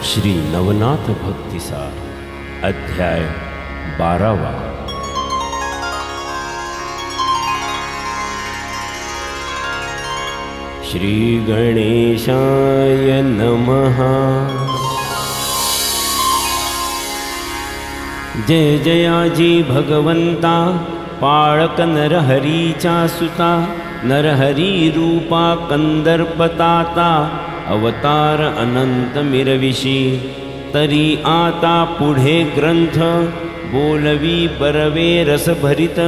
श्री नवनाथ भक्तिसार अध्याय 12। श्री गणेशाय नमः। जय जयाजी भगवंता, पाळक नरहरीचा सुता, नरहरी रूपा कंदर्पताता, अवतार अनंत मिरविशी। तरी आता पुढे ग्रंथ बोलवी बरवे रसभरित,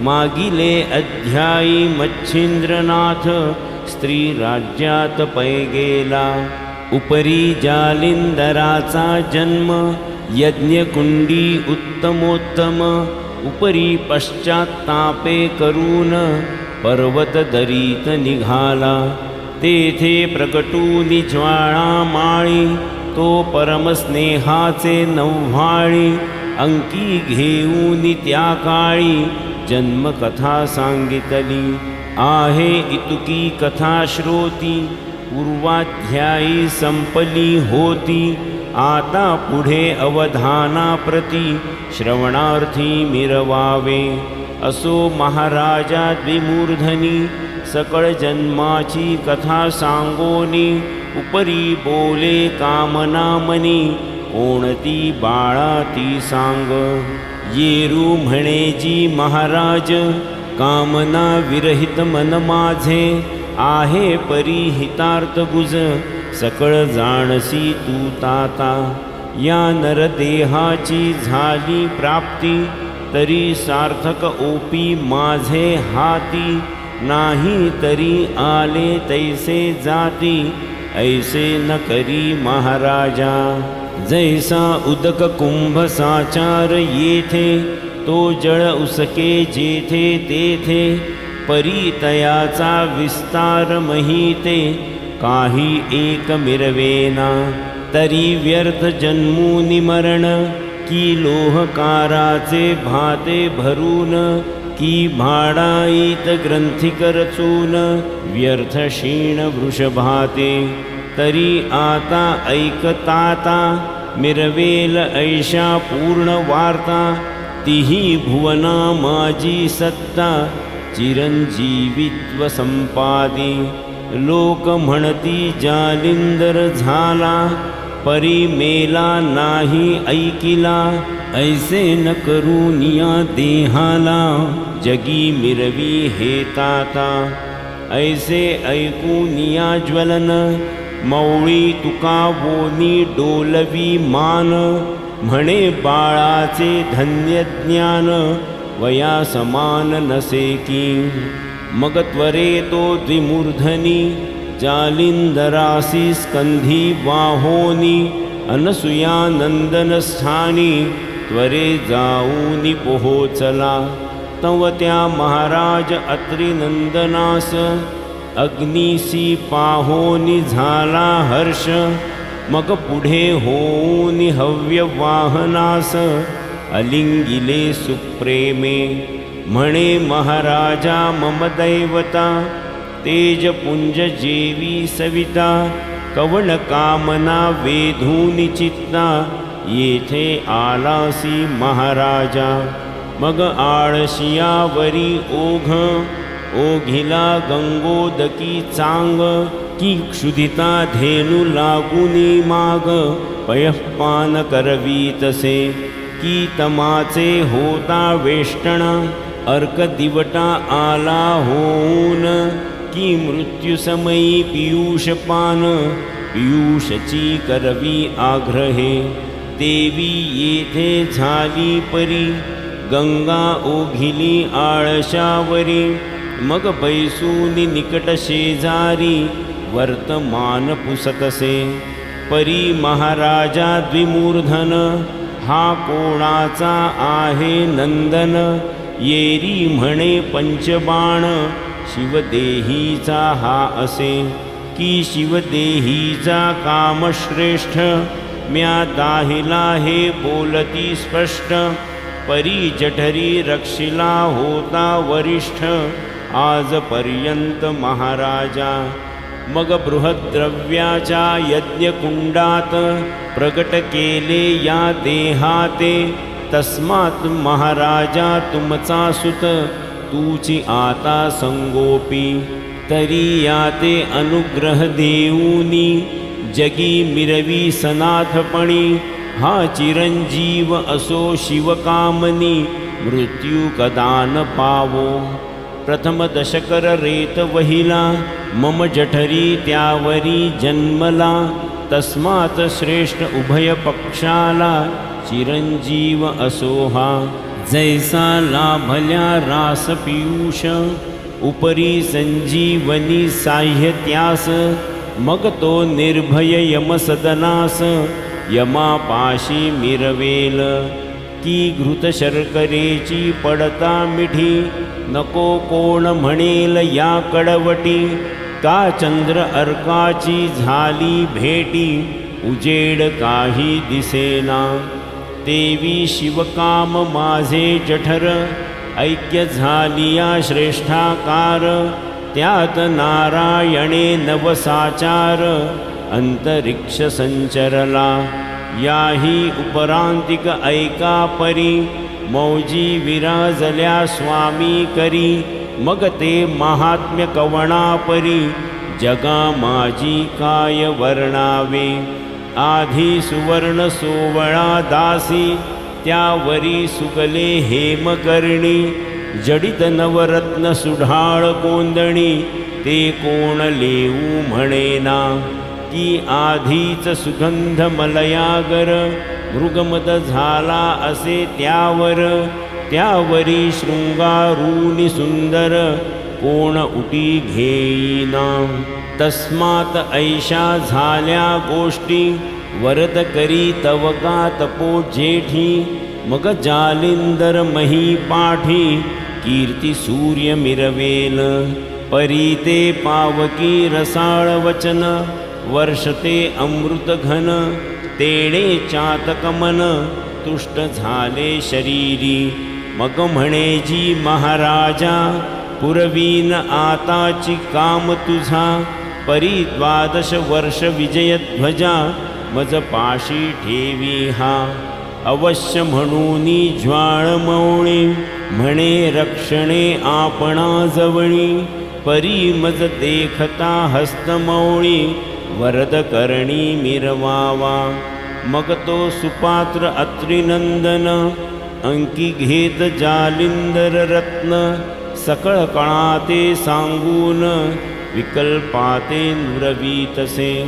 मागिले अध्यायी मच्छिंद्रनाथ, स्त्री राज्यात पै गेला। उपरी जालिंदराचा जन्म, यज्ञकुंडी उत्तमोत्तम, उपरी पश्चात्तापे करून पर्वत दरीत निघाला। तेथे प्रकटूनी ज्वाळा माळी, तो परमस्नेहाचे नव्हाळी। अंकी घेऊनी त्या काळी, जन्मकथा सांगितली। आहे इतुकी कथा श्रोती, पूर्वाध्यायी संपली होती। आता पुढे अवधानाप्रती, श्रवणार्थी मिरवावे। असो महाराजा द्विमूर्धनी, सकळ जन्माची कथा सांगोनी। उपरी बोले कामना मनी, कोणती बाळा ती सांग। येरू म्हणे जी महाराज, कामना विरहित मन माझे। आहे परी हितार्थ गुज, सकळ जाणसी तू ताता। या नरदेहाची झाली प्राप्ती, तरी सार्थक ओपी माझे हाती। नाही तरी आले तैसे जाती, ऐसे न करी महाराजा। जैसा उदक कुंभ साचार येथे, तो जळ उसके जेथे तेथे। परितयाचा विस्तार महिते, काही एक मिरवेना। तरी व्यर्थ जन्मूनि मरण, की लोहकाराचे भाते भरून। की भाडाईत ग्रंथिकर चून, व्यर्थ क्षीण वृषभाते। तरी आता ऐकताता, मिरवेल ऐशा पूर्ण वार्ता। तिही भुवना माझी सत्ता, चिरंजीवित्व संपादी। लोक म्हणती जालिंदर झाला, परी मेला नाही ऐकिला। ऐसे न करूनिया देहाला, जगी मिरवी हे ताता। ऐसे ऐकूनिया ज्वलन, मौळी तुका वोनी डोलवी मान। म्हणे बाळाचे धन्य ज्ञान, वया समान नसे की। मग त्वरे तो द्विमूर्धनी, जालिंदरासी स्कंधी वाहोनी। अनसुया नंदन स्थानी, त्वरे जाऊनी पोहोचला। तव त्या महाराज अत्रि नंदनास, अग्निसी पाहोनी झाला हर्ष। मग पुढे होऊनी हव्य वाहनास, अलिंगिले सुप्रेमे। म्हणे महाराजा मम दैवता, तेजपुंज जेवी सविता। कवण कामना वेधूनि चित्ता, येथे आलासी महाराजा। मग आळशियावरी ओघ, ओघिला गंगोदकी चांग। की क्षुधिता धेनु लागुनी माग, पयःपान करवीतसे। की तमाचे होता वेष्टण, अर्क दिवटा आला होऊन। की मृत्युसमयी पीयूषपान, पीयूषची करवी आग्रहे। देवी येथे झाली परी, गंगा ओघिली आळशावरी। मग बैसूनी निकट शेजारी, वर्तमान पुसतसे। परी महाराजा द्विमूर्धन, हा कोणाचा आहे नंदन। येरी म्हणे पंचबाण, शिवदेहीचा हा असे। की शिवदेहीचा कामश्रेष्ठ, म्या दाहिला हे बोलती स्पष्ट। परी जठरी रक्षिला होता वरिष्ठ, आजपर्यंत महाराजा। मग बृहद्रव्याच्या यज्ञकुंडात प्रगट केले या देहाते, तस्मात् महाराजा तुमचा सुत तूची आता संगोपी, तरी याते अनुग्रह देऊनी जगी मिरवी सनाथपणी, हा चिरंजीव असो शिवकामनी मृत्यू कदा न पावो। प्रथम दशकर रेत वहिला मम जठरी त्यावरी जन्मला, तस्मात् श्रेष्ठ उभय पक्षाला चिरंजीव असो हा। जैसा लाभल्या रास पियूष उपरी संजीवनी साह्यत्यास, मग तो निर्भय यमसदनास यमापाशी मिरवेल। की घृत शर्करेची पडता मिठी, नको कोण म्हणेल या कडवटी, का चंद्र अर्काची झाली भेटी, उजेड काही दिसेना। देवी शिवकाम माझे जठर, ऐक्य झालिया श्रेष्ठाकार, त्यात नारायणे नवसाचार, अंतरिक्ष संचरला। याही उपरांतिक ऐका परी, मौजी विराजल्या स्वामी करी, मग ते महात्म्य कवणा परी, जगा माझी काय वर्णावे। आधी सुवर्ण सोवळा दासी, त्यावरी सुगले हेमकर्णी, जडित नवरत्न सुढाळ कोंदणी, ते कोण लेऊ म्हणेना। की आधीच सुगंध मलयागर, मृगमद झाला असे त्यावर, त्यावरी शृंगारूनी सुंदर, कोण उटी घेईना। तस्मात् ऐशा झाल्या गोष्टी, वरद करी तव का तपो जेठी, मग जालिंदर मही पाठी, कीर्ती सूर्य मिरवेल। परी ते पावकी रसाळ वचन, वर्षते अमृत घन, तेणे चातकमन, तुष्ट झाले शरीरी। मग म्हणे जी महाराजा, पुरवीन आताची काम तुझा, परी 12 वर्ष विजयध्वजा, मज पाशी ठेवी हा। अवश्य म्हणूनी ज्वाळमौळी, म्हणे रक्षणे आपणाजवळी, परी मज देखता हस्तमौळी, वरद करणी मिरवावा। मग तो सुपात्र अत्रिनंदन, अंकी घेत जालिंदर रत्न, सकळ कळाते सांगून, विकल्पाते नुरवीतसे।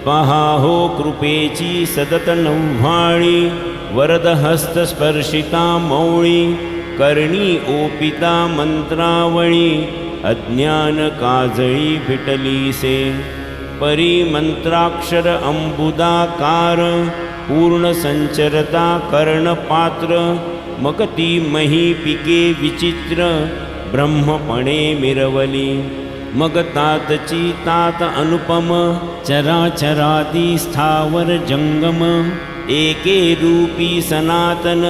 पहा हो कृपेची सदत नव्हाळी, वरद हस्त स्पर्शिता मौळी, करणी ओपिता मंत्रावळी, अज्ञान काजळी फिटलीसे। परी मंत्राक्षर अंबुदाकार, पूर्ण संचरता कर्णपात्र, मग ती मही पिके विचित्र, ब्रह्मपणे मिरवली। मग तातची तात अनुपम, चराचरादी स्थावर जंगम, एके रूपी सनातन,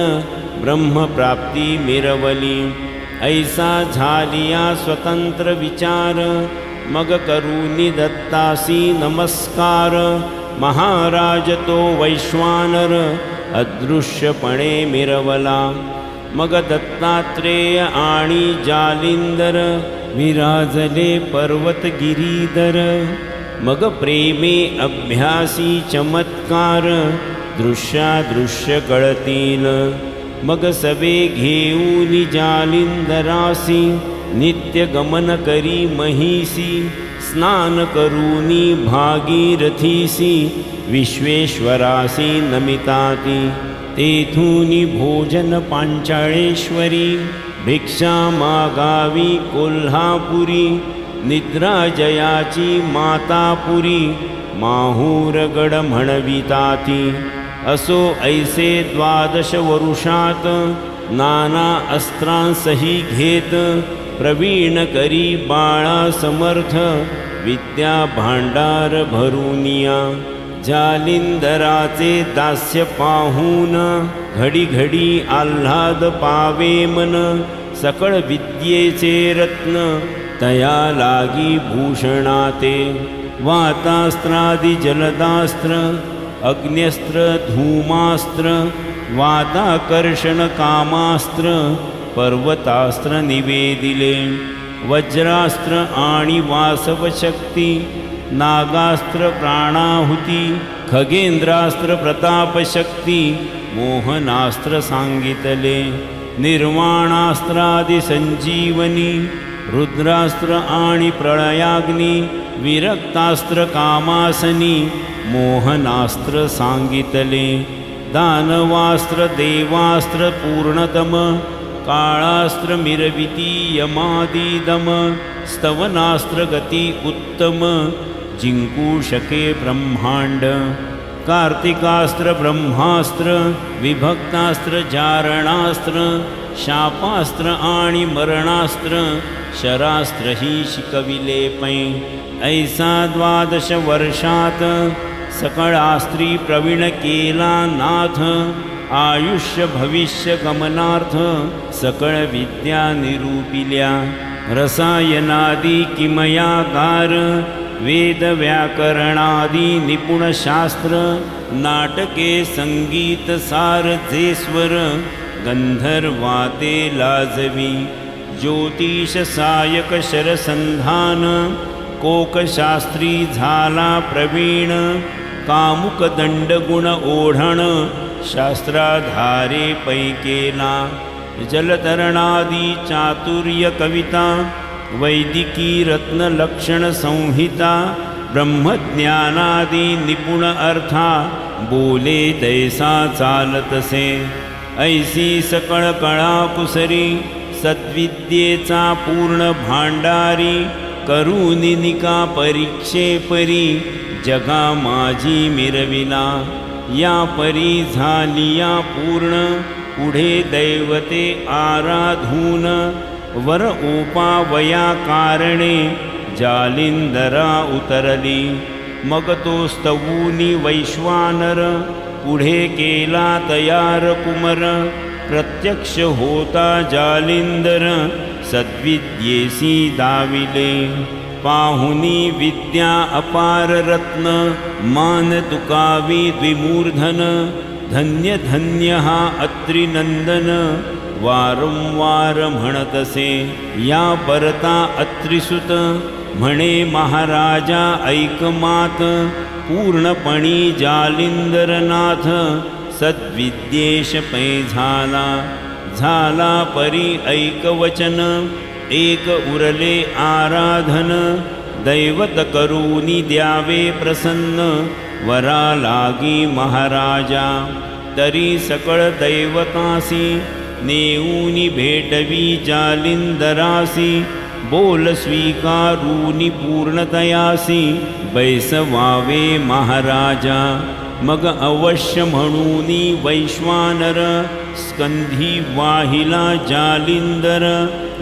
ब्रह्मप्राप्ती मिरवली। ऐसा झालिया स्वतंत्र विचार, मग करूनी दत्तासी नमस्कार। महाराज तो वैश्वानर, अदृश्यपणे मिरवला। मग दत्तात्रेय आणि जालिंदर, विराजले पर्वत गिरीधर। मग प्रेमे अभ्यासी चमत्कार, दृश्यादृश्य कळतील। मग सबे घेऊनी जालिंदरासी, नित्य गमन करी महिसी। स्नान करूनी भागीरथीसी, विश्वेश्वरासी नमिताती। तेथूनी भोजन पांचाळेश्वरी, भिक्षा मागावी कोल्हापुरी। निद्रा जयाची मातापुरी, माहूरगड म्हणविताती। असो ऐसे 12 वरुषात, नाना अस्त्रांसही घेत। प्रवीण करी बाळा समर्थ, विद्या भांडार भरूनिया। जालिंदराचे दास्य पाहून, घडी घडी आल्हाद पावे मन। सकळ विद्येचे रत्न, तया लागी भूषणाते। वातास्त्रादिजलदास्त्र अग्न्यस्त्र धूमास्त्र वाताकर्षणकामास्त्र पर्वतास्त्र निवेदिले वज्रास्त्र आणि वासवशक्ती नागास्त्र प्राणाहुती खगेंद्रास्त्र प्रतापशक्ती मोहनास्त्र सांगितले निर्वाणास्त्रादि संजीवनी रुद्रास्त्र आणि प्रळयाग्नी विरक्तास्त्र कामासनी मोहनास्त्र सांगितले दानवास्त्र देवास्त्र पूर्णतम काळास्त्र मिरविती यमादिदम स्तवनास्त्र गती उत्तम जिंकू शके ब्रह्मांड कार्तिकास्त्र ब्रह्मास्त्र विभक्तास्त्र जारणास्त्र शापास्त्र आणि मरणास्त्र शरास्त्र ही शिकविले पै ऐसा 12 वर्षात सकळास्त्री प्रवीण केला नाथ आयुष्य भविष्य गमनार्थ सकळ विद्या निरूपिल्या रसायनादी किमयागार वेद व्याकरणादी निपुण शास्त्र नाटके संगीत सारथेश्वर गंधर्वाते लाजवी ज्योतिष सायक शरसंधान कोकशास्त्री झाला प्रवीण कामुक दंडगुण ओढण शास्त्राधारे पैकेला जलतरणादी चातुर्य कविता वैदिकी रत्नलक्षण संहिता ब्रह्मज्ञानादी निपुण अर्था बोले तैसा चालतसे ऐसी सकळ कळाकुसरी सद्विद्येचा पूर्ण भांडारी करुनिनिका परीक्षे परी जगा माझी मिरविला या परी झालिया पूर्ण पुढे दैवते आराधून वर ओपावया कारणे जालिंदरा उतरली मग तो स्तवूनी वैश्वानर पुढे केला तयार कुमर प्रत्यक्ष होता जालिंदर सद्विद्येसी दाविले पाहुनी विद्या अपार रत्न मान तुकावी द्विमूर्धन धन्य धन्य हा अत्रिनंदन वारंवार म्हणतसे या परता अत्रिसुत म्हणे महाराजा ऐकमात पूर्णपणी जालिंदरनाथ सद्विद्येश पै झाला परी ऐकवचन एक उरले आराधन दैवत करूनी द्यावे प्रसन्न वरा लागी महाराजा तरी सकळ दैवतासी नेऊनी भेटवी जालिंदरासी बोल स्वीकारूनी पूर्णतयासी बैसवावे महाराजा मग अवश्य म्हणूनी वैश्वानर स्कंधी वाहिला जालिंदर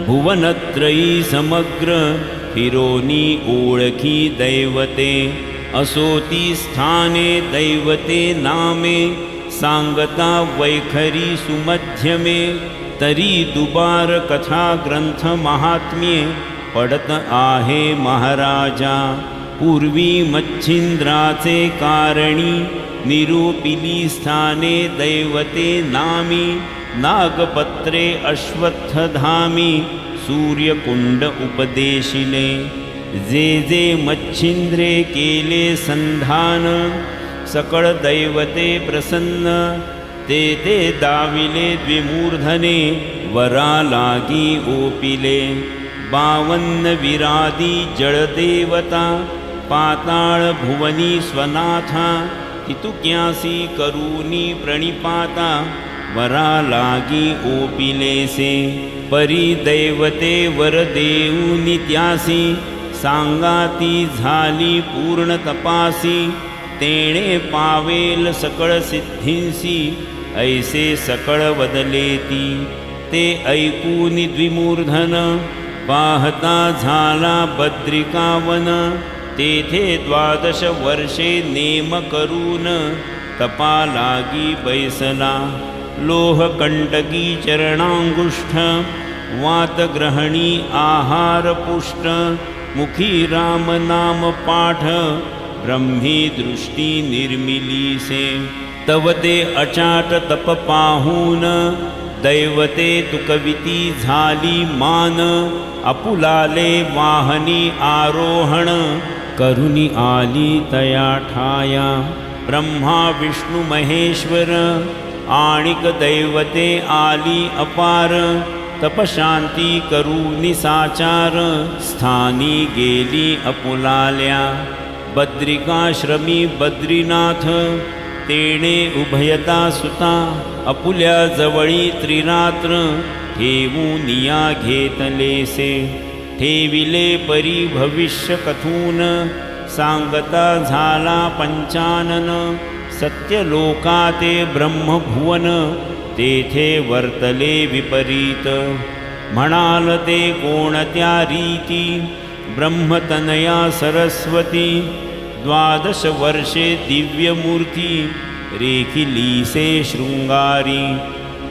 भुवनत्रयी समग्र फिरोनी ओळखी दैवते असोती स्थाने दैवते नामे सांगता वैखरी सुमध्यमे तरी दुबार कथा ग्रंथ महात्म्ये पडत आहे महाराजा पूर्वी मच्छिंद्राचे कारणी निरूपिली स्थाने दैवते नामी नागपत्रे अश्वत्थधामी सूर्यकुंड उपदेशिले जे जे मच्छिंद्रे केले संधान सकळ दैवते प्रसन्न ते ते दाविले द्विमूर्धने वरा लागी ओपिले 52 विरादी जळदेवता पाताळ भुवनी स्वनाथा हितुक्यासी करूनी प्रणिपाता वरा लागी ओपिलेसे परी दैवते वर देऊनी त्यासी सांगाती झाली पूर्ण तपासी तेणे पावेल सकळ सिद्धींसी ऐसे सकळ वदलेती ते ऐकूनी द्विमूर्धन पाहता झाला बद्रिकावन तेथे 12 वर्षे नेम करून तपा लागी बैसला लोहकंटकी चरणांगुष्ठ वातग्रहणी आहार पुष्ट मुखी राम नाम पाठ ब्रह्मी दृष्टी निर्मिलीसे तव ते अचाट तप पाहून दैवते तुकविती झाली मान अपुलाले वाहनी आरोहण करुणी आली तया ठाया ब्रह्मा विष्णु महेश्वर आणिक दैवते आली अपार तपशांती करुणी साचार स्थानी गेली अपुलाल्या बद्रिकाश्रमी बद्रीनाथ तेणे उभयता सुता अपुल्या जवळी त्रिरात्र ठेवूनिया घेतलेसे ठेविले परी भविष्य कथून सांगता झाला पंचानन सत्यलोकाते ब्रह्मभुवन तेथे वर्तले विपरीत म्हणाल ते कोणत्या रीती ब्रह्मतनया सरस्वती 12 वर्षे दिव्यमूर्ती रेखिलीसे शृंगारी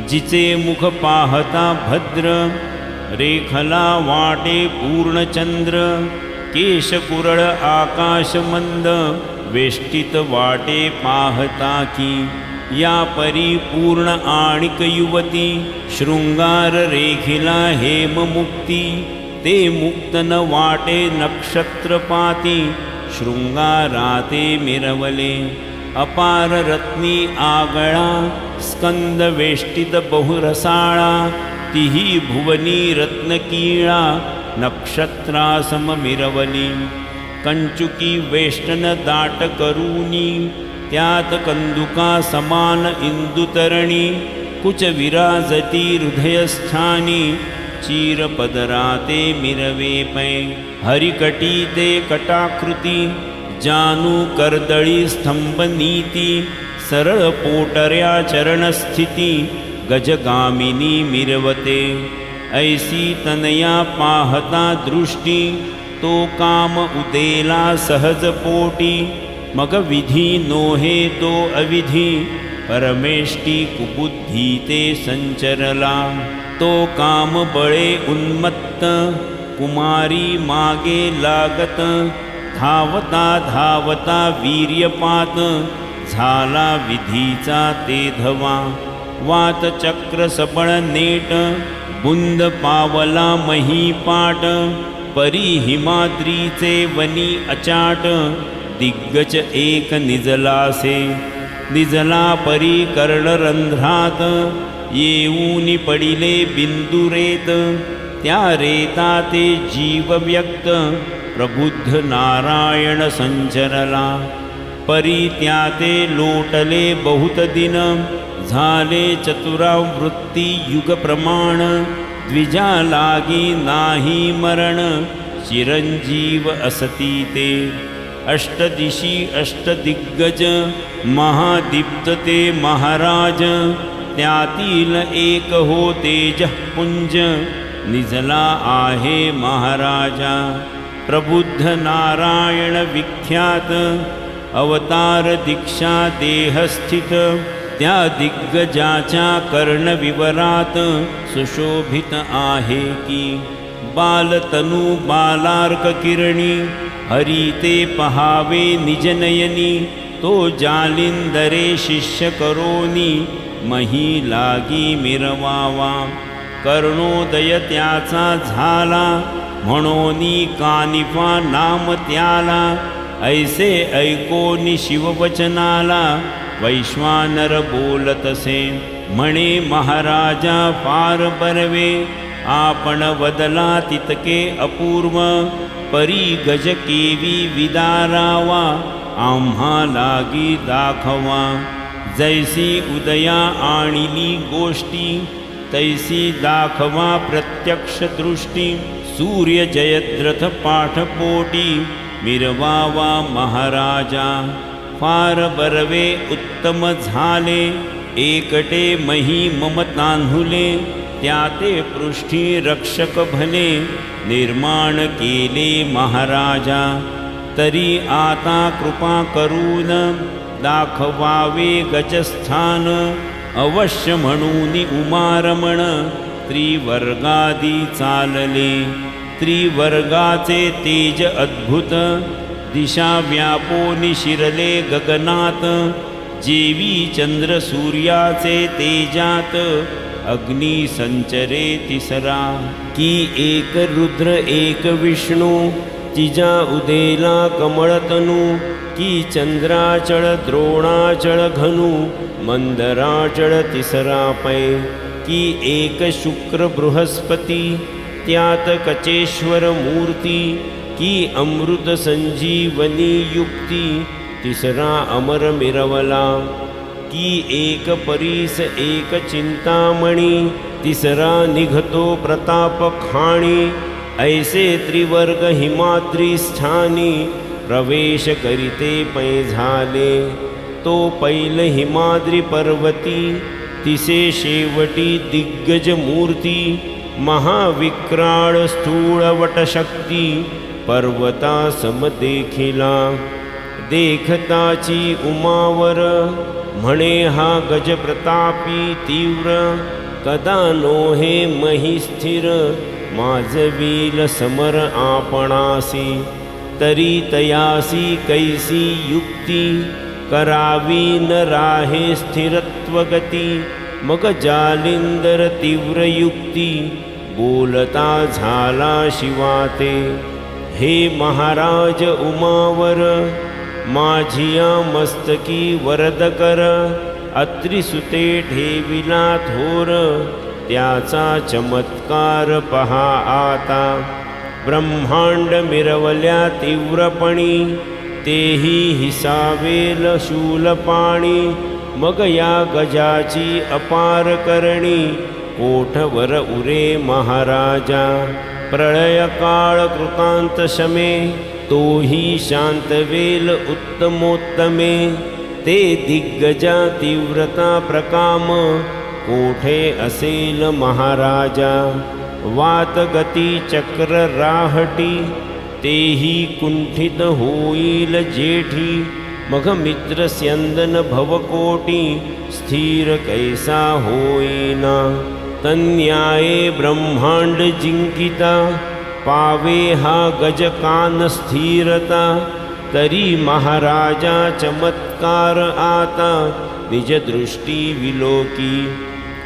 जिचे मुख पाहता भद्र रेखला वाटे पूर्णचंद्र केश कुरळ आकाश मंद वेष्टित वाटे पाहता की या परिपूर्ण आणिक युवती शृंगार रेखिला हेममुक्ती ते मुक्तन वाटे नक्षत्रपाती शृंगाराते मिरवले अपार रत्नी आगळा स्कंद वेष्टित बहुरसाळा तिही भुवनी रत्नकीळा नक्षत्रासम मिरवली कंचुकी वेष्टन दाट करूनी त्यात कंदुका समान इंदुतरणी कुच विराजती हृदयस्थानी चीरपदराते मिरवे पै हरिकटी ते कटाकृती जानू कर्दळी स्तंभनीती सरळ पोटर्या चरणस्थिती गजगामिनी मिरवते ऐसी तनया पाहता दृष्टी तो काम उदेला सहज पोटी मग विधी नोहे तो अविधी परमेष्टी कुबुद्धी ते संचरला तो काम बळे उन्मत्त कुमारी मागे लागत धावता धावता वीर्यपात झाला विधीचा ते धवा वात चक्र सबळ नेट बुंद पावला महीपाट परी हिमाद्रीचे वनी अचाट दिग्गज एक निजलासे निजला परी कर्णरंध्रात येऊनी पडिले बिंदुरेत त्या रेता ते जीव व्यक्त प्रबुद्ध नारायण संचरला परी त्या ते लोटले बहुत दिन झाले चतुरावृत्ती युग प्रमाण द्विजा लागी नाही मरण चिरंजीव असती ते अष्टदिशी अष्टदिग्गज महादीप्त ते महाराज त्यातील एक हो तेजपुंज निजला आहे महाराजा प्रबुद्ध नारायण विख्यात अवतार दीक्षा देहस्थित त्या दिग्गजाच्या कर्णविवरात सुशोभित आहे की बालतनु बालार्क किरणी हरिते पहावे निजनयनी तो जालिंदरे शिष्य करोनी मही लागी मिरवावा कर्णोदय त्याचा झाला म्हणोनी कानिफा नाम त्याला ऐसे ऐकोनी शिववचनाला वैश्वानर बोलतसे म्हणे महाराजा फार बरवे आपण वदला तितके अपूर्व परी गज केवी विदारावा आम्हा लागी दाखवा जैसी उदया आणिली गोष्टी तैसी दाखवा प्रत्यक्ष दृष्टी सूर्य जयद्रथ पाठपोटी मिरवावा महाराजा फार बरवे उत्तम झाले एकटे मही ममतान्हुले त्याते पृष्ठी रक्षक भले निर्माण केले महाराजा तरी आता कृपा करून दाखवावे गजस्थान अवश्य म्हणून उमारमण त्रिवर्गादी चालले त्रिवर्गाचे तेज अद्भुत, दिशा व्यापोनी शिरले गगनात, जेवी चंद्र सूर्याचे तेजात, अग्नी संचरे तिसरा, की एक रुद्र एक विष्णू, तिजा उदेला कमळतनू, की चंद्राचळ द्रोणाचळ घनु, मंदराचळ तिसरा पै, की एक शुक्र बृहस्पती, त्यात कचेश्वर मूर्ती, की अमृत संजीवनी युक्ती, तिसरा अमर मिरवला, की एक परीस एक चिंतामणी, तिसरा निघतो प्रताप खाणी, ऐसे त्रिवर्ग हिमाद्री स्थानी, प्रवेश करिते पै झाले, तो पैल हिमाद्री पर्वती, तिसे शेवटी दिग्गज मूर्ती, महाविक्राळ स्थूळ वटशक्ती, पर्वता सम देखिला, देखताची उमावर, म्हणे हा गज प्रतापी तीव्र, कदा नोहे मही स्थिर, माजवील समर आपणासी, तरी तयासी कैसी युक्ती, करावी न राहे स्थिरत्व गती, मग जालिंदर तीव्र युक्ती, बोलता झाला शिवाते, हे महाराज उमावर, माझिया मस्तकी वरद कर, अत्रिसुते ठेविला थोर, त्याचा चमत्कार पहा आता, ब्रह्मांड मिरवल्या तीव्रपणी, तेही हिसावेल शूलपाणी, मग या गजाची अपार करणी, कोठवर उरे महाराजा, प्रळय काळ कृतांत शमे, तोही शांतवेल उत्तमोत्तमे, ते दिग्गजा तीव्रता प्रकाम, कोठे असेल महाराजा, वातगती चक्र राहटी, तेही कुंठित होईल जेठी, मग मित्र स्यंदन भवकोटी, स्थिर कैसा होईना, तन्याये ब्रह्मांड जिंकिता, पावे हा गजकान स्थिरता, तरी महाराजा चमत्कार आता, निज दृष्टी विलोकी,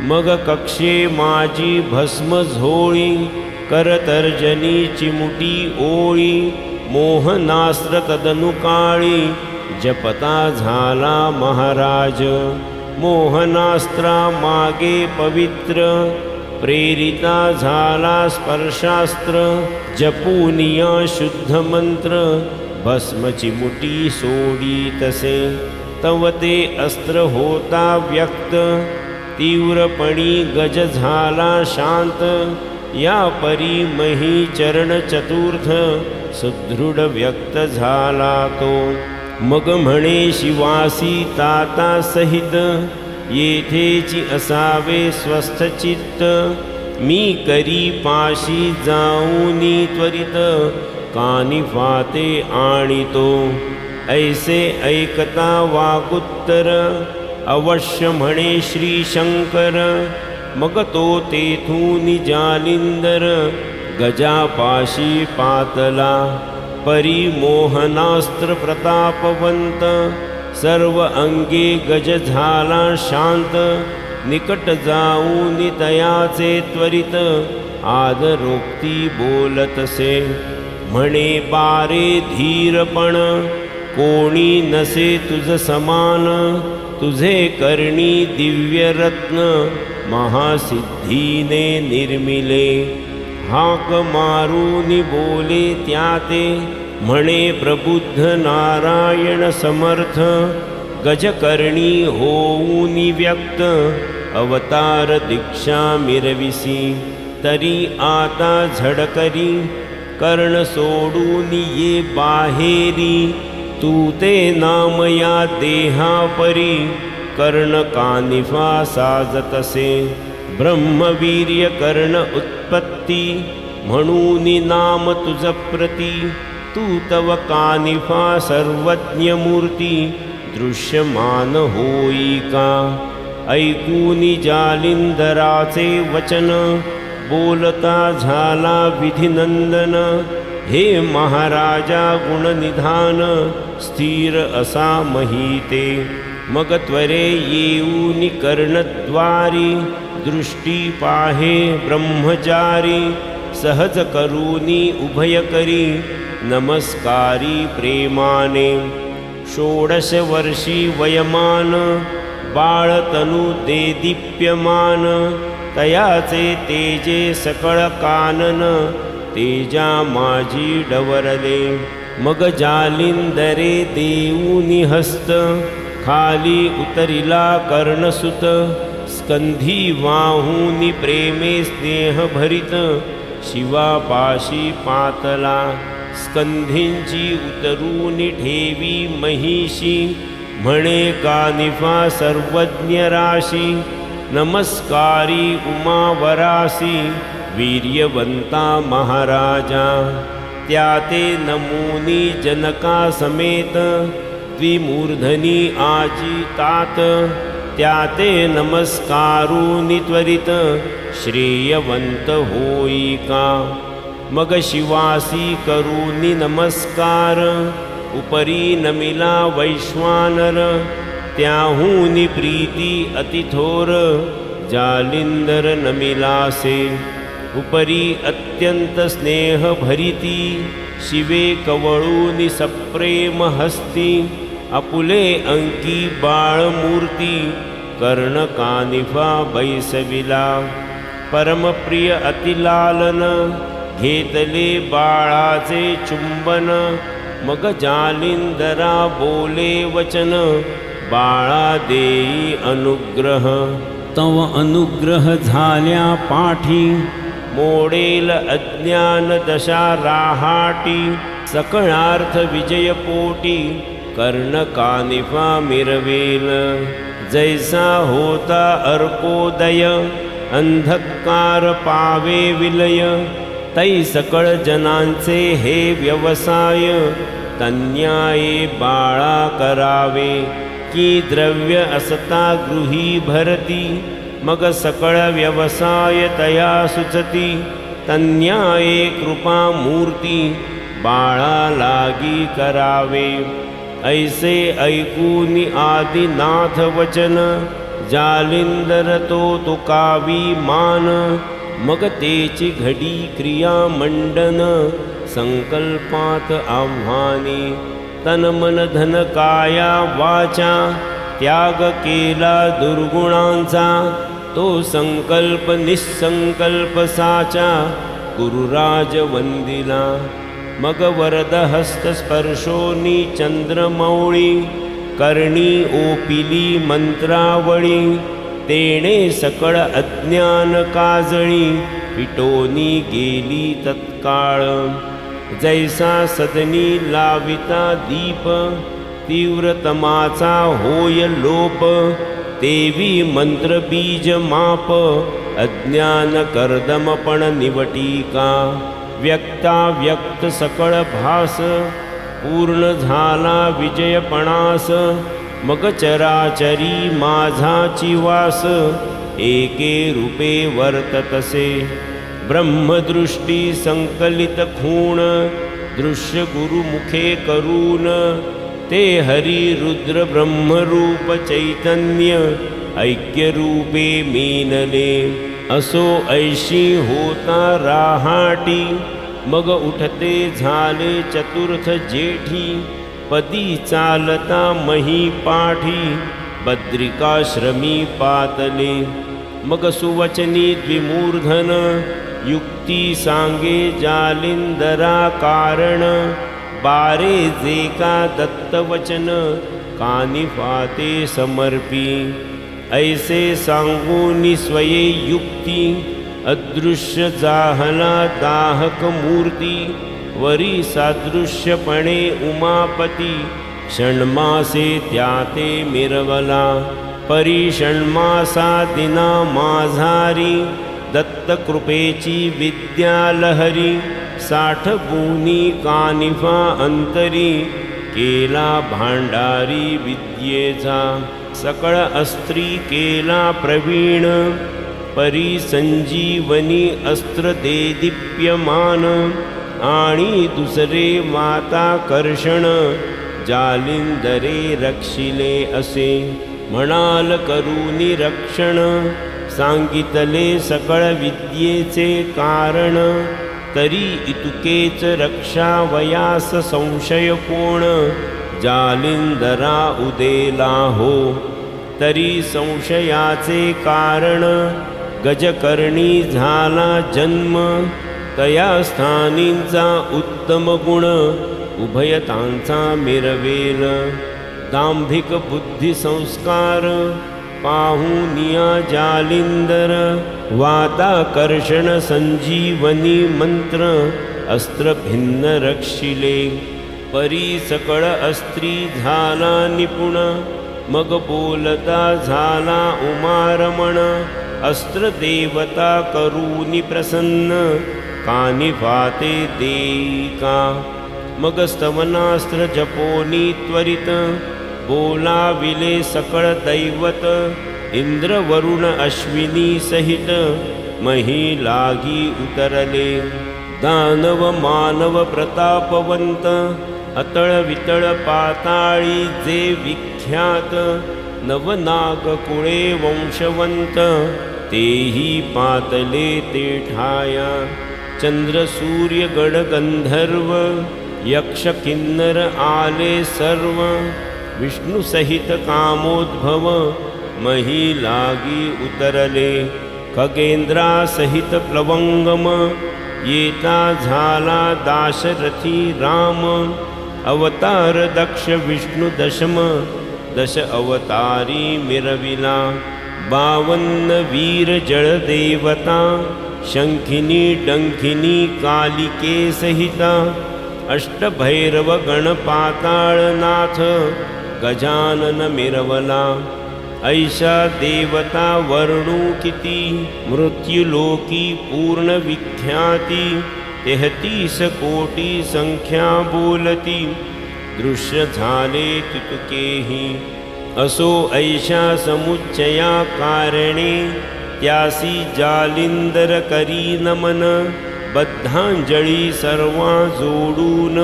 मग कक्षे माझी भस्म झोळी, करतर्जनी चिमुटी ओळी, मोहनास्त्र तदनुकाळी, जपता झाला महाराज, मोहनास्त्रा मागे पवित्र, प्रेरिता झाला स्पर्शास्त्र, जपूनिया शुद्ध मंत्र, भस्म चिमुटी सोडी तसे, तव ते अस्त्र होता व्यक्त, तीव्रपणी गज झाला शांत, या परी मही चरण चतुर्थ, सुदृढ व्यक्त झाला तो, मग म्हणे शिवासी ताता सहित, येथेची असावे स्वस्थ चित्त, मी करी पाशी जाऊनी त्वरित, कानिफाते आणितो, ऐसे ऐकता वाकुत्तर, अवश्य म्हणे श्री शंकर, मग तो तेथून जालिंदर, गजापाशी पातला, परिमोहनास्त्र प्रतापवंत, सर्व अंगे गज झाला शांत, निकट जाऊन तयाचे त्वरित, आदरोक्ती बोलतसे, म्हणे पारे धीरपण, कोणी नसे तुझ समान, तुझे करणी दिव्य रत्न, महासिद्धीने निर्मिले, हाक मारून बोले त्याते, म्हणे प्रबुद्ध नारायण समर्थ, गजकर्णी होऊन व्यक्त, अवतार दीक्षा मिरविसी, तरी आता झडकरी, कर्ण सोडून ये बाहेरी, तू ते नाम या देहापरी, कर्ण कानिफा साजतसे, ब्रह्मवीर्य कर्ण उत्पत्ती, म्हणून नाम तुझ प्रती, तू तव कानिफा सर्वज्ञ मूर्ती, दृश्यमान होई का, ऐकूनी जालिंदराचे वचन, बोलता झाला विधिनंदन, हे महाराजा गुणनिधान, स्थिर असा महिते. मग त्वरे येऊनी कर्णद्वारी, दृष्टी पाहे ब्रह्मचारी, सहज करूनी उभय करी, नमस्कारी प्रेमाने. 16 वर्षी वयमान, बाळतनु दे दीप्यमान, तयाचे तेजे सकळ कानन, तेजा माझी डवरले. मग जालिंदरे देऊनी हस्त, खाली उतरिला कर्णसुत, स्कंधी वाहूनी प्रेमे स्नेह भरित, शिवापाशी पातला. स्कंधींची उतरूनी ठेवी महिषी, म्हणे कानिफा सर्वज्ञ राशी, नमस्कारी उमावरासी, वीर्यवंता महाराजा. त्याते नमुनी जनका समेत, द्विमूर्धनी आजितात, त्याते नमस्कारूनी त्वरित, श्रेयवंत होई का. मग शिवासी करूनी नमस्कार, उपरी नमिला वैश्वानर, त्याहूनी प्रीती अतिथोर, जालिंदर नमिलासे. उपरी अत्यंत स्नेह भरिती, शिवे कवळूनी सप्रेम हस्ती, आपुले अंकी बाळमूर्ती, कर्ण कानिफा बैसविला. परमप्रिय अतिलालन, घेतले बाळाचे चुंबन, मग जालिंदरा बोले वचन, बाळा देई अनुग्रह. तव अनुग्रह झाल्या पाठी, मोडेल अज्ञान दशा राहाटी, सकळार्थ विजय पोटी, कर्ण कानिफा मिरवेल. जैसा होता अर्कोदय, अंधकार पावे विलय, तै सकळ जनांचे हे व्यवसाय, तन्याये बाळा करावे. की द्रव्य असता गृही भरती, मग सकळ व्यवसाय तया सुचती, तन्याये कृपा मूर्ती, बाळा लागी करावे. ऐसे ऐकूनी आदिनाथ वचन, जालिंदर तो तुकावी मान, मग तेची घडी क्रिया मंडन, संकल्पात आव्हानी. तन मन धन काया वाचा, त्याग केला दुर्गुणांचा, तो संकल्प निसंकल्प साचा, गुरुराज वंदिला. मग वरद हस्त स्पर्शोनी चंद्रमौळी, कर्णी ओपिली मंत्रावळी, तेणे सकळ अज्ञान काजळी, पिटोनी गेली तत्काळ. जैसा सदनी लाविता दीप, तीव्रतमाचा होय लोप, तेवी मंत्र बीज माप, अज्ञान कर्दमपण निवटिका. व्यक्ता व्यक्त सकळ भास, पूर्ण झाला विजयपणास, मग चराचरी माझाची वास, एके रूपे वर्ततसे. ब्रह्मदृष्टी संकलित खूण, दृश्य गुरुमुखे करून, ते हरी रुद्र ब्रह्मरूप चैतन्य, ऐक्यरूपे मीनले. असो ऐशी होता राहाटी, मग उठते झाले चतुर्थ जेठी, पदी चालता मही पाठी, बद्रिकाश्रमी पातले. मग सुवचनी द्विमूर्धन, युक्ती सांगे जालिंदरा कारण, बारे जे का दत्तवचन, कानिफाते समर्पी. ऐसे सांगूनी स्वये युक्ती, अदृश्य जाहला दाहक मूर्ती, वरी सादृश्यपणे उमापती, षण्मासे त्याते मिरवला. परी षण्मासा दिना माझारी, दत्तकृपेची विद्यालहरी, साठवूनी कानिफा अंतरी, केला भांडारी विद्येचा. सकळ अस्त्री केला प्रवीण, परी संजीवनी अस्त्र दे दीप्यमान आणि दुसरे माता कर्षण जालिंदरे रक्षिले असे म्हणाल करुनी रक्षण सांगितले सकळ विद्येचे कारण तरी इतुकेच रक्षा वयास संशय कोण जालिंदरा उदेला हो तरी संशयाचे कारण गजकर्णी झाला जन्म तया स्थानींचा उत्तम गुण उभयतांचा मिरवेल दांभिक बुद्धी संस्कार पाहुनिया जालिंदर वाताकर्षण संजीवनी मंत्र अस्त्र भिन्न रक्षिले परी सकळ अस्त्री झाला निपुण मग बोलता झाला उमारमण अस्त्र देवता करूनी प्रसन्न कानी फाते देईका मग स्तवनास्त्र जपोनी त्वरित बोलाविले सकळ दैवत इंद्र वरुण अश्विनी सहित मही लागी उतरले दानव मानव प्रतापवंत अतळ वितळ पाताळी जे विख्यात नवनाग कुळे वंशवंत तेही पातले ते ठाया चंद्र सूर्य गड गंधर्व यक्ष किन्नर आले सर्व विष्णु सहित कामोद्भव मही लागी उतरले खगेंद्रा सहित प्लवंगम येता झाला दाशरथी राम अवतार दक्ष विष्णु दशम दश अवतारी मिरविला 52 वीर जळ देवता शंखिनी डंखिनी कालिके सहिता अष्टभैरव गणपाताळनाथ गजानन मिरवला ऐशा देवता वर्णू किती मृत्युलोकी पूर्ण विख्याती 33 कोटी संख्या बोलती दृश्य झाले तितुकेही असो ऐशा समुच्चया कारणे त्यासी जालिंदर करी नमन बद्धांजळी सर्वा जोडून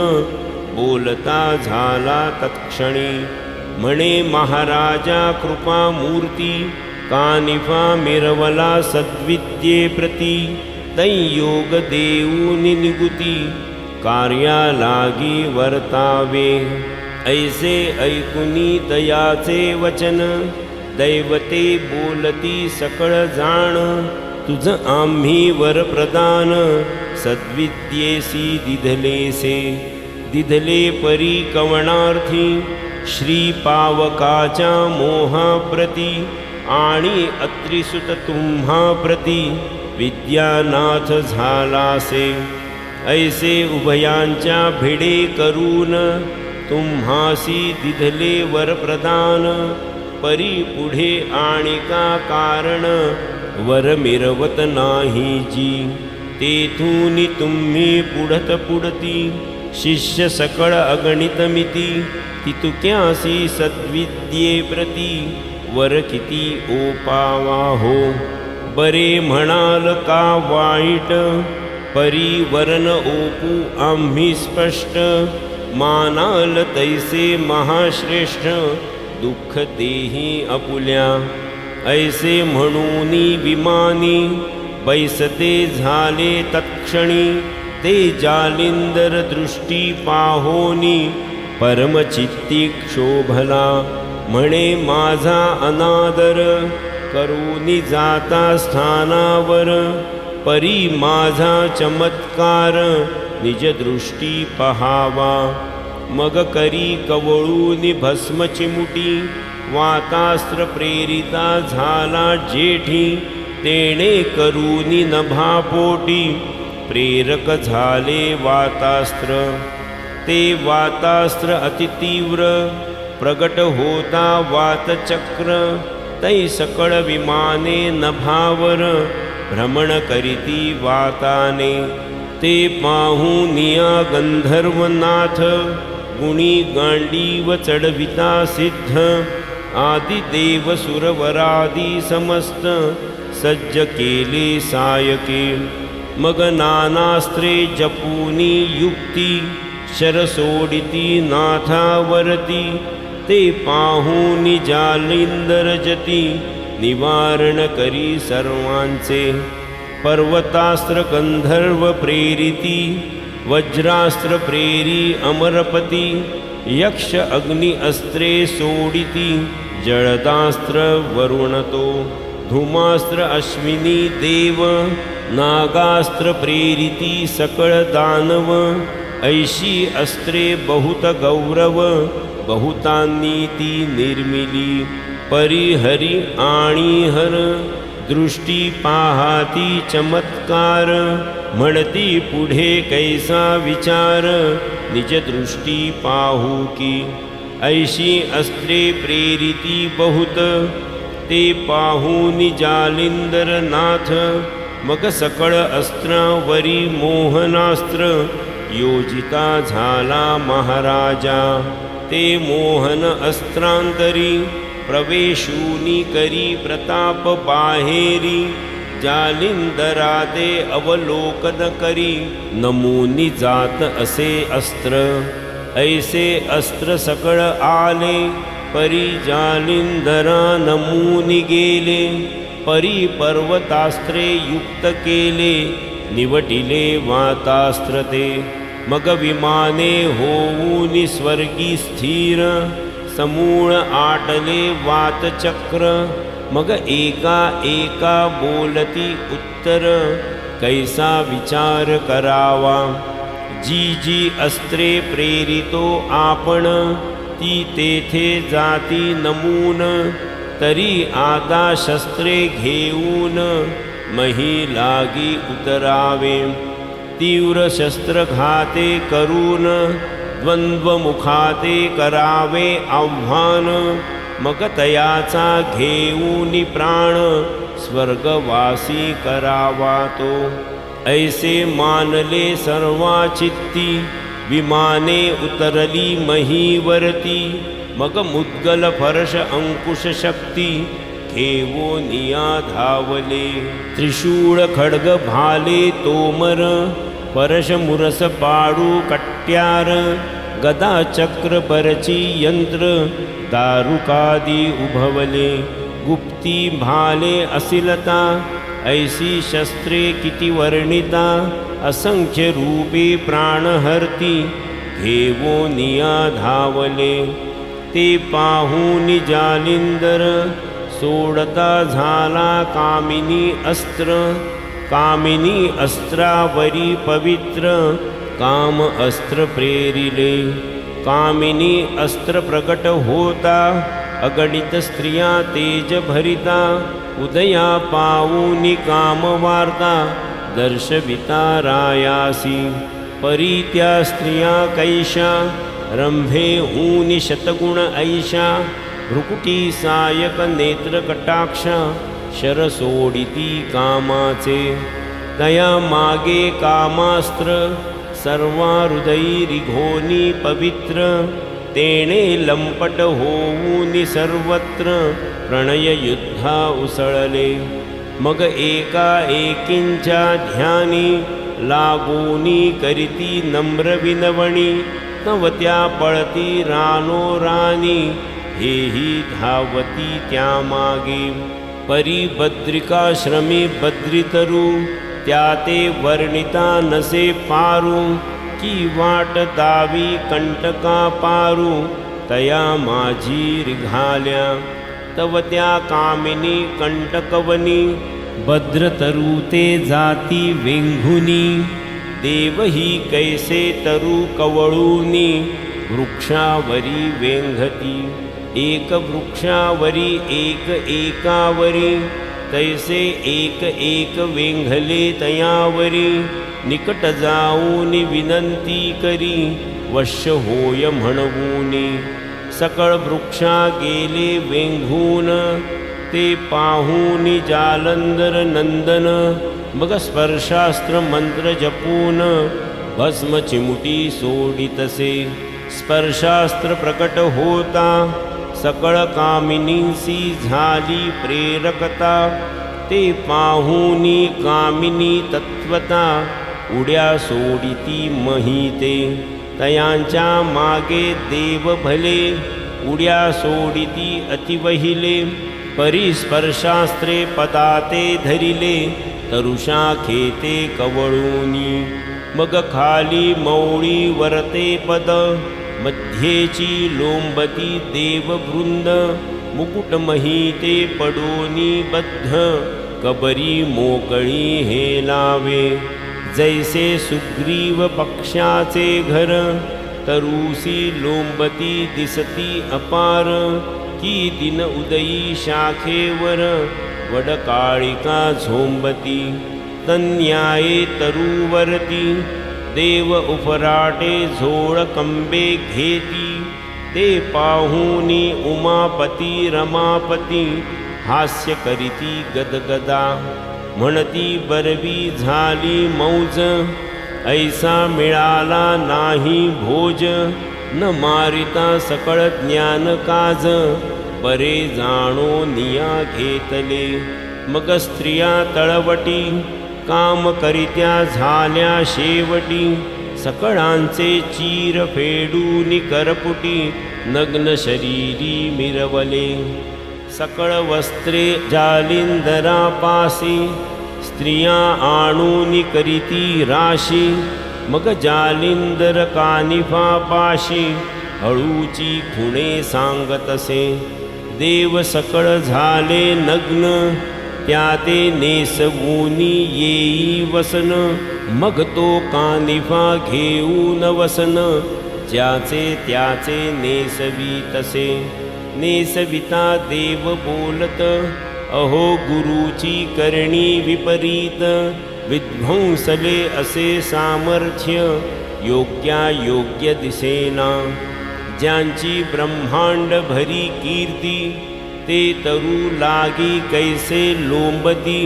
बोलता झाला तत्क्षणी म्हणे महाराजा कृपा मूर्ती कानिफा मिरवला सद्विद्ये प्रती तैयोग देऊनी निगुती कार्या लागी वर्तावे ऐसे ऐकुनी दयाचे वचन दैवते बोलती सकळ जाण तुझ आम्ही वर प्रदान सद्विद्येसी दिधलेसे दिधले परी कवणार्थी श्री पावकाच्या मोहाप्रती आणि अत्रिसुत तुम्हा प्रती विद्यानाथ झालासे ऐसे उभयांच्या भिडे करून तुम्हासी दिधले वर प्रदान परी पुढे आणिका कारण वर मिरवत नाही जी तेथून तुम्ही पुढत पुढती शिष्य सकळ अगणितमिती तितुक्यासी सद्विद्ये प्रती वर किती ओपावा हो बरे म्हणाल का वाईट परिवरण ओपू आम्ही स्पष्ट मानाल तैसे महाश्रेष्ठ दुःख देही अपुल्या ऐसे म्हणूनी विमानी बैसते झाले तत्क्षणी ते जालिंदर दृष्टी पाहोनी परमचित्ती क्षोभला म्हणे माझा अनादर करूनी जाता स्थानावर परी माझा चमत्कार निज दृष्टी पहावा मग करी कवळूनी भस्म चिमुटी वातास्त्र प्रेरिता झाला जेठी तेणे करूनी नभापोटी प्रेरक झाले वातास्त्र ते वातास्त्र अतितीव्र प्रगट होता वातचक्र तै सकळ विमाने नभावर भ्रमण करीती वाताने ते पाहुनिया गंधर्वनाथ गुणी गांडीव चढविता सिद्ध आदिदेव सुरवरादी समस्त सज्ज केले सायके मग नानास्त्रे जपूनी युक्ती शर सोडिती नाथावरती ते पाहूनी जालिंदर जती निवारण करी सर्वांचे पर्वतास्त्र गंधर्व प्रेरिती वज्रास्त्र प्रेरी अमरपती यक्ष अग्नि अस्त्रे सोडिती जळदास्त्र वरुणतो धूमास्त्र अश्विनी देव नागास्त्र प्रेरिती सकळ दानव ऐशी अस्त्रे बहुत गौरव बहुतांनी ती निर्मिली परिहरी आणि हर दृष्टी पाहाती चमत्कार म्हणती पुढे कैसा विचार निज दृष्टी पाहू की ऐशी अस्त्रे प्रेरिती बहुत ते पाहूनी जालिंदर नाथ मग सकळ अस्त्रावरी मोहनास्त्र योजिता झाला महाराजा ते मोहन अस्त्रांतरी प्रवेशूनी करी प्रताप बाहेरी जालिंदराते अवलोकन करी नमूनी जात असे अस्त्र ऐसे अस्त्र सकळ आले परी जालिंदरा नमूनी गेले परी पर्वतास्त्रे युक्त केले निवटिले वातास्त्र ते मग विमाने होऊनी स्वर्गी स्थिर समूळ आटले वातचक्र मग एका एका बोलती उत्तर कैसा विचार करावा जी जी अस्त्रे प्रेरितो आपण ती तेथे जाती नमून तरी आता शस्त्रे घेऊन मही लागी उतरावे तीव्र शस्त्रघाते करून द्वंद्वमुखाते करावे आव्हान मग तयाचा घेऊनी प्राण स्वर्गवासी करावा तो ऐसे मानले सर्वाचित्ती विमाने उतरली महीवरती मग मुद्गल फर्श अंकुश शक्ती घेऊनिया धावले त्रिशूळ खड्ग भाले तोमर परश मुरस पाडू कट्यार गदा चक्र परची यंत्र दारुकादी उभवले गुप्ती भाले असिलता ऐसी शस्त्रे किती वर्णिता असंख्य रूपे प्राणहर्ती घेऊनिया धावले ते पाहूनी जालिंदर सोडता झाला कामिनी अस्त्र कामिनी अस्त्रावरी पवित्र काम अस्त्र प्रेरिले कामिनी अस्त्र प्रकट होता अगणित स्त्रिया तेज भरिता उदया पाऊनी काम वार्ता दर्शविता रायासी परी त्या स्त्रिया कैशा रंभे हूनि शतगुण ऐशा भ्रुकुटी सायक नेत्र कटाक्षा शर सोडिती कामाचे तया मागे कामास्त्र सर्वा हृदयी रिघोनी पवित्र तेणे लंपट होऊनी सर्वत्र प्रणय युद्धा उसळले मग एका एकींच्या ध्यानी लागूनी करीती नम्र विनवणी नवत्या पळती रानो रानी हेही धावती त्या मागे परी बद्रिकाश्रमी बद्रितरू त्या ते वर्णिता नसे पारू की वाट दावी कंटका पारू तया माझी रिघाल्या तव त्या कामिनी कंटकवनी भद्रतरू ते जाती वेंघुनी देवही कैसे तरु कवळूनी वृक्षावरी वेंघती एक वृक्षावरी एक एकावरी तैसे एक एक वेंघले तयावरी निकट जाऊनी विनंती करी वश्य होय म्हणवूनी सकळ वृक्षा गेले वेंघून ते पाहूनी जालंधर नंदन मग स्पर्शास्त्र मंत्र जपून भस्म चिमुटी सोडितसे स्पर्शास्त्र प्रकट होता सकळ कामिनीसी झाली प्रेरकता, ते पाहुनी कामिनी तत्वता, उड्या सोडिती महिते, तयांच्या मागे देव भले, उड्या सोडिती अतिवहिले, परिस्पर्शास्त्रे पदाते धरिले, तरुषा खेते कवळूनी, मग खाली मौळी वरते पद, मध्येची लोंबती देववृंद, मुकुट महिते पडोनी बद्ध, कबरी मोकळी हेलावे, जैसे सुग्रीव पक्षाचे घर, तरुसी लोंबती दिसती अपार, की दिन उदयी शाखेवर, वडकाळिका झोंबती, तन्याये तरुवरती, देव उफराटे झोळ कंबे घेती, ते पाहुनी उमापती रमापती, हास्य करीती गदगदा, म्हणती बरवी झाली मौज, ऐसा मिळाला नाही भोज, न मारिता सकळ ज्ञान काज, बरे जाणो निया घेतले, मग स्त्रिया तळवटी, काम करित्या झाल्या शेवटी, सकळांचे चीर फेडूनी करपुटी, नग्न शरीरी मिरवले, सकळ वस्त्रे जालिंदरापासी, स्त्रिया आणूनी करीती राशी, मग जालिंदर कानिफापाशी, हळूची खुणे सांगतसे, देव सकळ झाले नग्न, त्या ते नेसवूनी येई वसन, मग तो कानिफा घेऊन वसन, ज्याचे त्याचे नेसवी तसे, नेसविता देव बोलत, अहो गुरुची करणी विपरीत, विध्वंसले असे सामर्थ्य, योग्या योग्य दिसेना, ज्यांची ब्रह्मांड भरी कीर्ती, ते तरू लागी कैसे लोंबती,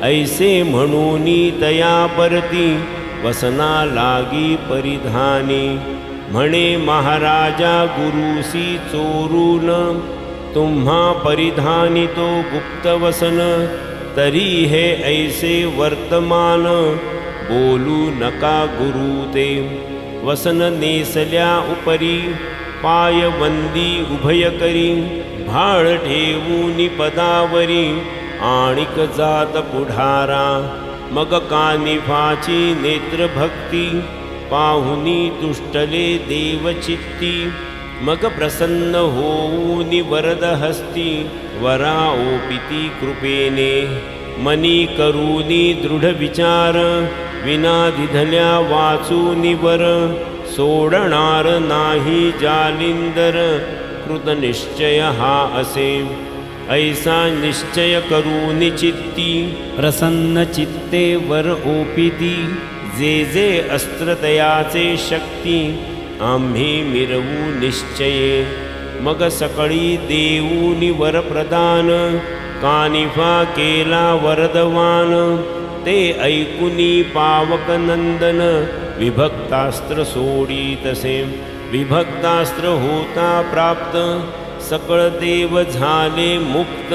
ऐसे म्हणूनी तया परती, वसना लागी परिधानी, म्हणे महाराजा गुरुसी चोरून, तुम्हा परिधानी तो गुप्त वसन, तरी हे ऐसे वर्तमान, बोलू नका गुरु ते, वसन नेसल्या उपरी, पायवंदी उभय करी, भाळ ठेवूनी पदावरी, आणिक जात पुढारा, मग कानिफाची नेत्रभक्ती, पाहुनी तुष्टले देवचित्ती, मग प्रसन्न होऊनी वरद हस्ती, वरा ओपिती कृपेने, मनी करूनी दृढ विचार, विना दिधल्या वाचूनी वर, सोडणार नाही जालिंदर, कृतनिश्चय हा असे, ऐसा निश्चय करूनी चित्ती, प्रसन्न चित्ते वर ओपिती, जे जे अस्त्रतयाचे शक्ती, आम्ही मिरवू निश्चये, मग सकळी देऊनी वर प्रदान, कानिफा केला वरदवान, ते ऐकुनी पावक नंदन, विभक्तास्त्र सोडीतसे, विभक्तास्त्र होता प्राप्त, सकळ देव झाले मुक्त,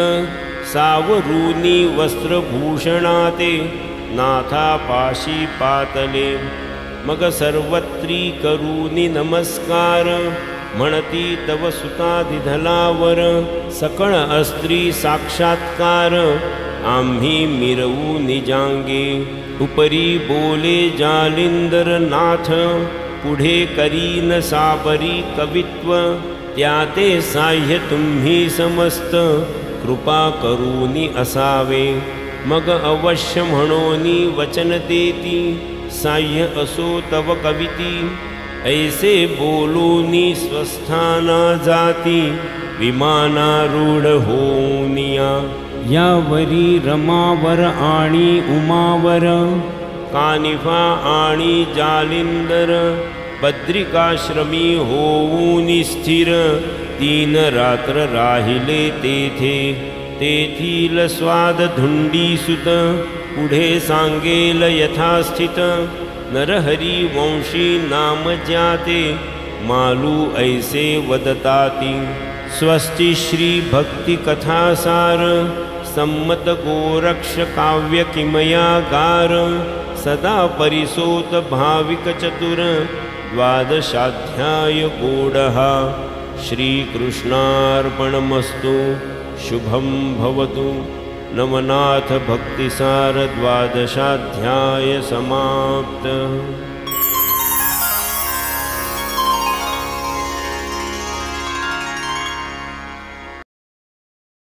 सावरूनी वस्त्रभूषणाते, नाथापाशी पातले, मग सर्वत्री करूनी नमस्कार, म्हणती तव सुता दिधलावर, सकळ अस्त्री साक्षात्कार, आम्ही मिरवू निजांगे, उपरी बोले जालिंदर नाथ, पुढे करीन साबरी कवित्व, त्याते साह्य तुम्ही समस्त, कृपा करूनी असावे, मग अवश्य म्हणोनी वचन देती, साह्य असो तव कविती, ऐसे बोलूनी स्वस्थाना जाती, विमानारूढ होऊनिया, यावरी रमावर आणि उमावर, कानिफा आणि जालिंदर, बद्रिकाश्रमी होऊनी स्थिर, 3 रात्र राहिले तेथे, तेथील स्वाद धुंडीसुत, पुढे सांगेल यथास्थित, नरहरी वंशी नाम ज्याते, मालू ऐसे वदताती, स्वस्ति श्री भक्ति कथासार सम्मत गोरक्ष काव्य किमयागार सदा परिसोत भाविक चतुर द्वादशाध्याय गूढ़ः। श्रीकृष्णार्पणमस्तु। शुभं भवतु। नवनाथ भक्तिसार द्वादशाध्याय समाप्त।